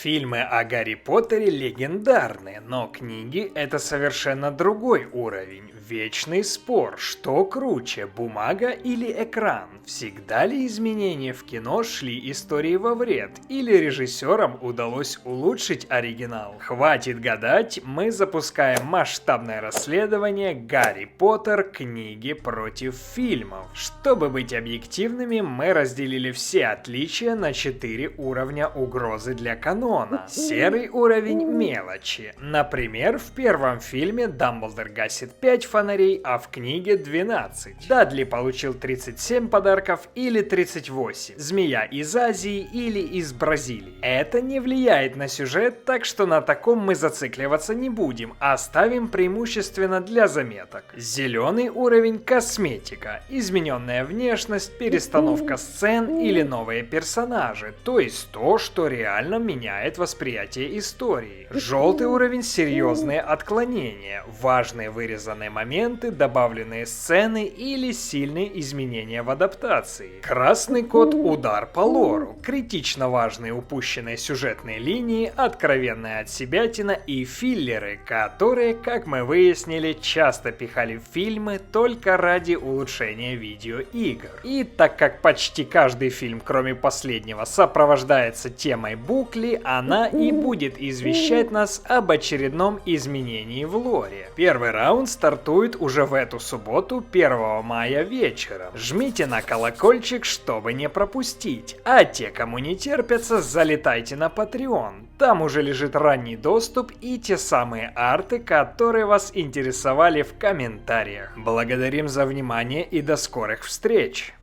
Фильмы о Гарри Поттере легендарны, но книги — это совершенно другой уровень. Вечный спор, что круче, бумага или экран? Всегда ли изменения в кино шли истории во вред, или режиссерам удалось улучшить оригинал? Хватит гадать, мы запускаем масштабное расследование «Гарри Поттер. Книги против фильмов». Чтобы быть объективными, мы разделили все отличия на 4 уровня угрозы для канона. Серый уровень — мелочи. Например, в первом фильме Дамблдор гасит 5 фонарей, а в книге 12. Дадли получил 37 подарков или 38. Змея из Азии или из Бразилии. Это не влияет на сюжет, так что на таком мы зацикливаться не будем, а оставим преимущественно для заметок. Зеленый уровень — косметика. Измененная внешность, перестановка сцен или новые персонажи. То есть то, что реально меняет восприятие истории. Желтый уровень — серьезные отклонения, важные вырезанные моменты, добавленные сцены или сильные изменения в адаптации. Красный код — удар по лору, критично важные упущенные сюжетные линии, откровенная отсебятина и филлеры, которые, как мы выяснили, часто пихали в фильмы только ради улучшения видеоигр. И так как почти каждый фильм, кроме последнего, сопровождается темой букли, она и будет извещать нас об очередном изменении в лоре. Первый раунд стартует уже в эту субботу, 1 мая вечером. Жмите на колокольчик, чтобы не пропустить. А те, кому не терпятся, залетайте на Patreon. Там уже лежит ранний доступ и те самые арты, которые вас интересовали в комментариях. Благодарим за внимание и до скорых встреч!